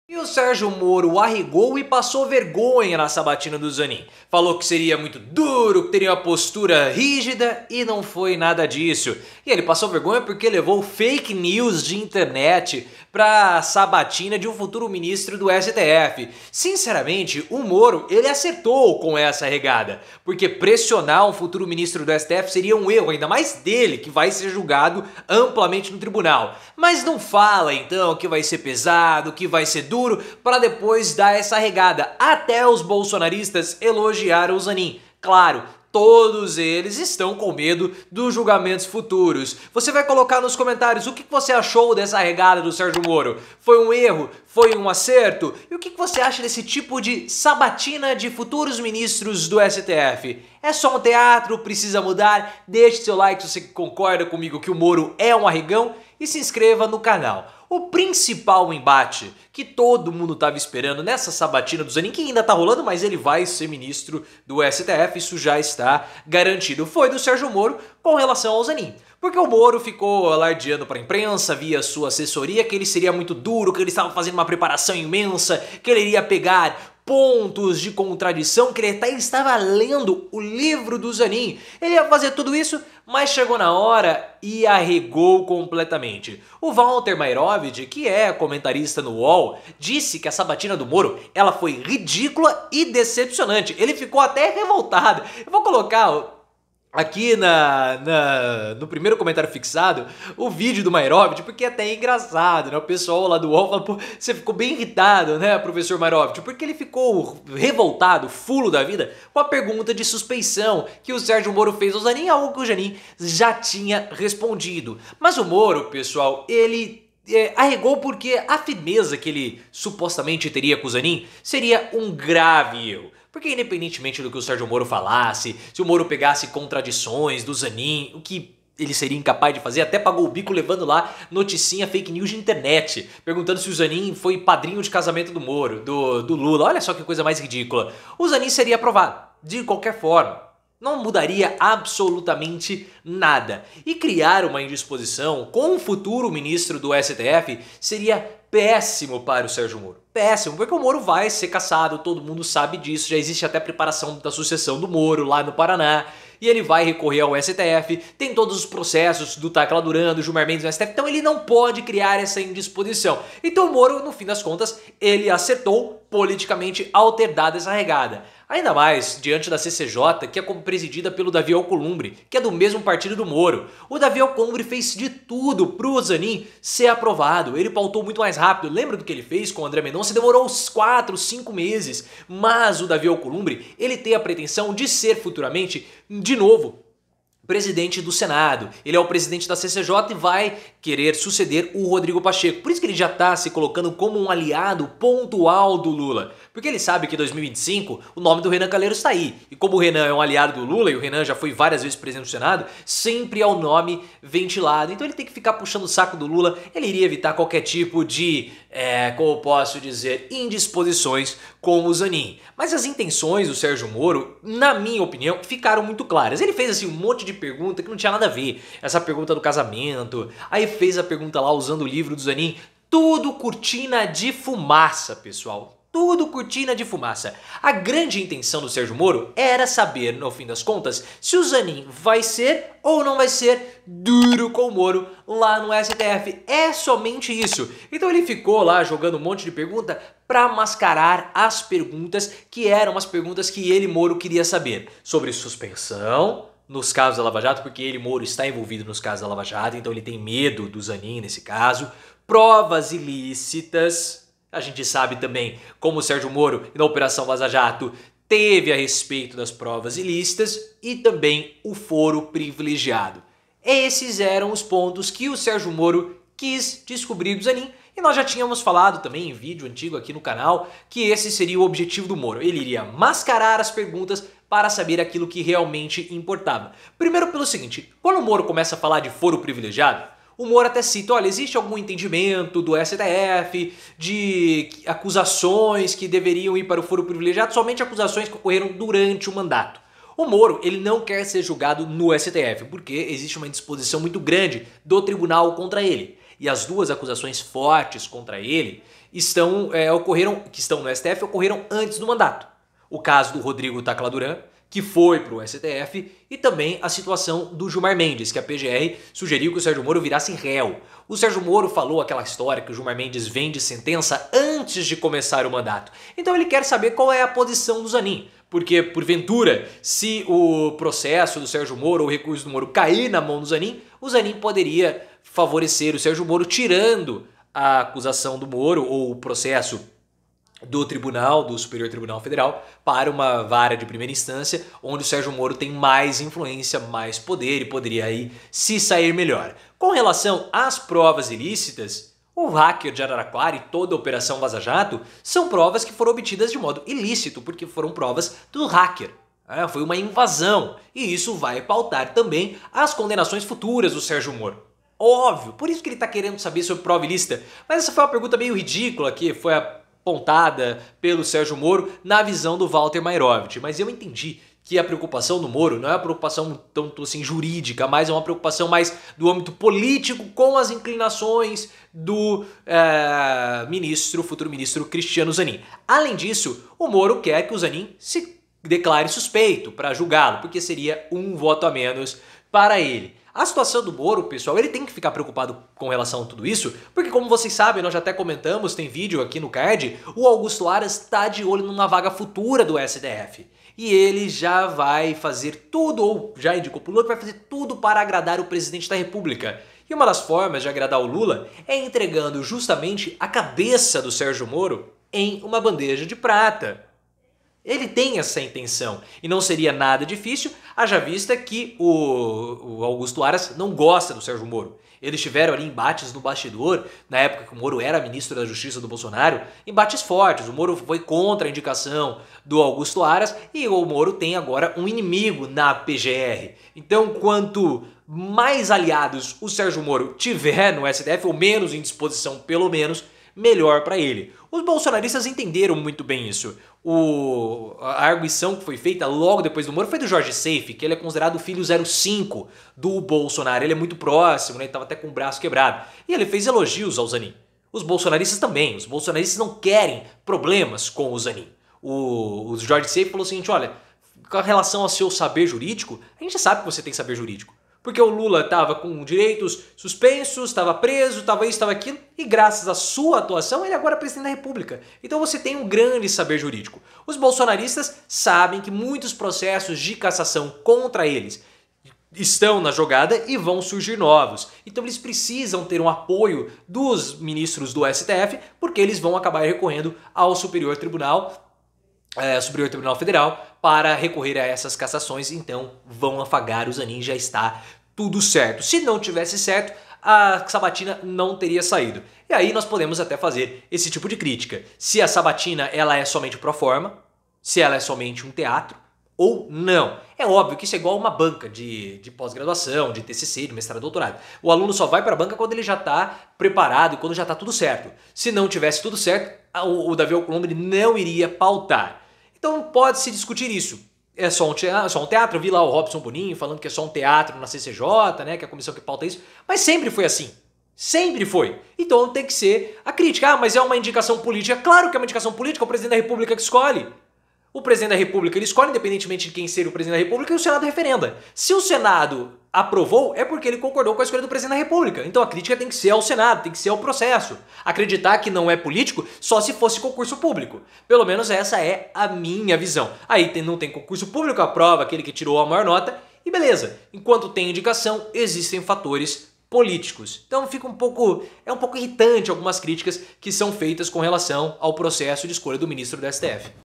E o Sérgio Moro arregou e passou vergonha na sabatina do Zanin. Falou que seria muito duro, que teria uma postura rígida e não foi nada disso. E ele passou vergonha porque levou fake news de internet para a sabatina de um futuro ministro do STF. Sinceramente, o Moro, ele acertou com essa regada, porque pressionar um futuro ministro do STF seria um erro, ainda mais dele, que vai ser julgado amplamente no tribunal. Mas não fala então que vai ser pesado, que vai ser duro, para depois dar essa regada. Até os bolsonaristas elogiaram o Zanin. Claro, todos eles estão com medo dos julgamentos futuros. Você vai colocar nos comentários o que você achou dessa regada do Sérgio Moro. Foi um erro? Foi um acerto? E o que você acha desse tipo de sabatina de futuros ministros do STF? É só um teatro? Precisa mudar? Deixe seu like se você concorda comigo que o Moro é um arregão e se inscreva no canal. O principal embate que todo mundo estava esperando nessa sabatina do Zanin, que ainda tá rolando, mas ele vai ser ministro do STF, isso já está garantido, foi do Sérgio Moro com relação ao Zanin. Porque o Moro ficou alardeando para a imprensa via sua assessoria que ele seria muito duro, que ele estava fazendo uma preparação imensa, que ele iria pegar pontos de contradição, que ele até estava lendo o livro do Zanin. Ele ia fazer tudo isso, mas chegou na hora e arregou completamente. O Walter Mairovich, que é comentarista no UOL, disse que a sabatina do Moro ela foi ridícula e decepcionante. Ele ficou até revoltado. Eu vou colocar aqui no primeiro comentário fixado, o vídeo do Mairovich, porque é até engraçado, né? O pessoal lá do UOL fala, pô, você ficou bem irritado, né, professor Mairovich? Porque ele ficou revoltado, fulo da vida, com a pergunta de suspeição que o Sérgio Moro fez ao Zanin, algo que o Zanin já tinha respondido. Mas o Moro, pessoal, ele arregou porque a firmeza que ele supostamente teria com o Zanin seria um grave erro. Porque independentemente do que o Sérgio Moro falasse, se o Moro pegasse contradições do Zanin, o que ele seria incapaz de fazer, até pagou o bico levando lá noticinha fake news de internet, perguntando se o Zanin foi padrinho de casamento do Moro, do Lula. Olha só que coisa mais ridícula. O Zanin seria aprovado, de qualquer forma. Não mudaria absolutamente nada. E criar uma indisposição com o futuro ministro do STF seria péssimo para o Sérgio Moro. Péssimo, porque o Moro vai ser cassado, todo mundo sabe disso, já existe até preparação da sucessão do Moro lá no Paraná, e ele vai recorrer ao STF, tem todos os processos do Tacla Duran, do Gilmar Mendes no STF, então ele não pode criar essa indisposição. Então o Moro, no fim das contas, ele acertou politicamente ao ter dado essa regada. Ainda mais diante da CCJ, que é presidida pelo Davi Alcolumbre, que é do mesmo partido do Moro. O Davi Alcolumbre fez de tudo pro Zanin ser aprovado. Ele pautou muito mais rápido. Lembra do que ele fez com o André Mendonça? Demorou uns 4, 5 meses. Mas o Davi Alcolumbre, ele tem a pretensão de ser futuramente, de novo, presidente do Senado. Ele é o presidente da CCJ e vai querer suceder o Rodrigo Pacheco. Por isso que ele já está se colocando como um aliado pontual do Lula. Porque ele sabe que em 2025 o nome do Renan Calheiros está aí. E como o Renan é um aliado do Lula e o Renan já foi várias vezes presidente do Senado, sempre é o nome ventilado. Então ele tem que ficar puxando o saco do Lula. Ele iria evitar qualquer tipo de, como eu posso dizer, indisposições com o Zanin. Mas as intenções do Sérgio Moro, na minha opinião, ficaram muito claras. Ele fez assim um monte de pergunta que não tinha nada a ver. Essa pergunta do casamento, aí fez a pergunta lá usando o livro do Zanin. Tudo cortina de fumaça, pessoal. Tudo cortina de fumaça. A grande intenção do Sérgio Moro era saber, no fim das contas, se o Zanin vai ser ou não vai ser duro com o Moro lá no STF. É somente isso. Então ele ficou lá jogando um monte de pergunta para mascarar as perguntas que eram as perguntas que ele, Moro, queria saber. Sobre suspensão nos casos da Lava Jato, porque ele, Moro, está envolvido nos casos da Lava Jato, então ele tem medo do Zanin nesse caso. Provas ilícitas. A gente sabe também como o Sérgio Moro, na Operação Vaza Jato, teve a respeito das provas ilícitas e também o foro privilegiado. Esses eram os pontos que o Sérgio Moro quis descobrir do Zanin. E nós já tínhamos falado também em vídeo antigo aqui no canal que esse seria o objetivo do Moro. Ele iria mascarar as perguntas para saber aquilo que realmente importava. Primeiro pelo seguinte, quando o Moro começa a falar de foro privilegiado, o Moro até cita, olha, existe algum entendimento do STF de acusações que deveriam ir para o foro privilegiado, somente acusações que ocorreram durante o mandato. O Moro, ele não quer ser julgado no STF, porque existe uma indisposição muito grande do tribunal contra ele. E as duas acusações fortes contra ele que estão no STF, ocorreram antes do mandato. O caso do Rodrigo Tacla Duran, que foi para o STF, e também a situação do Gilmar Mendes, que a PGR sugeriu que o Sérgio Moro virasse réu. O Sérgio Moro falou aquela história que o Gilmar Mendes vem de sentença antes de começar o mandato. Então ele quer saber qual é a posição do Zanin. Porque, porventura, se o processo do Sérgio Moro ou o recurso do Moro cair na mão do Zanin, o Zanin poderia favorecer o Sérgio Moro tirando a acusação do Moro ou o processo do Superior Tribunal Federal para uma vara de primeira instância, onde o Sérgio Moro tem mais influência, mais poder e poderia aí se sair melhor. Com relação às provas ilícitas, o hacker de Araraquara e toda a Operação Vaza Jato são provas que foram obtidas de modo ilícito, porque foram provas do hacker. Foi uma invasão, e isso vai pautar também as condenações futuras do Sérgio Moro. Óbvio, por isso que ele está querendo saber sobre prova ilícita, mas essa foi uma pergunta meio ridícula que foi apontada pelo Sérgio Moro na visão do Walter Mairovitch, mas eu entendi que a preocupação do Moro não é uma preocupação tanto assim jurídica, mas é uma preocupação mais do âmbito político com as inclinações do futuro ministro Cristiano Zanin. Além disso, o Moro quer que o Zanin se declare suspeito para julgá-lo, porque seria um voto a menos para ele. A situação do Moro, pessoal, ele tem que ficar preocupado com relação a tudo isso, porque como vocês sabem, nós já até comentamos, tem vídeo aqui no card, o Augusto Aras está de olho numa vaga futura do STF. E ele já vai fazer tudo, ou já indicou pro Lula, que vai fazer tudo para agradar o presidente da República. E uma das formas de agradar o Lula é entregando justamente a cabeça do Sérgio Moro em uma bandeja de prata. Ele tem essa intenção e não seria nada difícil, haja vista que o Augusto Aras não gosta do Sérgio Moro. Eles tiveram ali embates no bastidor, na época que o Moro era ministro da Justiça do Bolsonaro, embates fortes. O Moro foi contra a indicação do Augusto Aras e o Moro tem agora um inimigo na PGR. Então, quanto mais aliados o Sérgio Moro tiver no STF, ou menos indisposição pelo menos, melhor para ele. Os bolsonaristas entenderam muito bem isso. A arguição que foi feita logo depois do Moro foi do Jorge Seife, que ele é considerado o filho 05 do Bolsonaro. Ele é muito próximo, né? Ele estava até com o braço quebrado. E ele fez elogios ao Zanin. Os bolsonaristas também. Os bolsonaristas não querem problemas com o Zanin. O Jorge Seife falou o seguinte, olha, com relação ao seu saber jurídico, a gente sabe que você tem saber jurídico. Porque o Lula estava com direitos suspensos, estava preso, estava isso, estava aquilo, e graças à sua atuação ele agora é presidente da República. Então você tem um grande saber jurídico. Os bolsonaristas sabem que muitos processos de cassação contra eles estão na jogada e vão surgir novos. Então eles precisam ter um apoio dos ministros do STF, porque eles vão acabar recorrendo ao Superior Tribunal Federal para recorrer a essas cassações, então vão afagar o Zanin, já está tudo certo. Se não tivesse certo, a sabatina não teria saído. E aí nós podemos até fazer esse tipo de crítica. Se a sabatina ela é somente pro forma, se ela é somente um teatro ou não. É óbvio que isso é igual a uma banca de pós-graduação, de TCC, de mestrado, doutorado. O aluno só vai para a banca quando ele já está preparado e quando já está tudo certo. Se não tivesse tudo certo, o Davi Alcolumbre não iria pautar. Então pode-se discutir isso. É só um teatro, eu vi lá o Robson Boninho falando que é só um teatro na CCJ, né, que é a comissão que pauta isso, mas sempre foi assim. Sempre foi. Então tem que ser a crítica. Mas é uma indicação política. Claro que é uma indicação política, é o presidente da República que escolhe. O presidente da República ele escolhe independentemente de quem ser o presidente da República e o Senado referenda. Se o Senado aprovou, é porque ele concordou com a escolha do presidente da República. Então a crítica tem que ser ao Senado, tem que ser ao processo. Acreditar que não é político só se fosse concurso público. Pelo menos essa é a minha visão. Aí não tem concurso público, aprova aquele que tirou a maior nota e beleza. Enquanto tem indicação, existem fatores políticos. Então fica um pouco irritante algumas críticas que são feitas com relação ao processo de escolha do ministro do STF.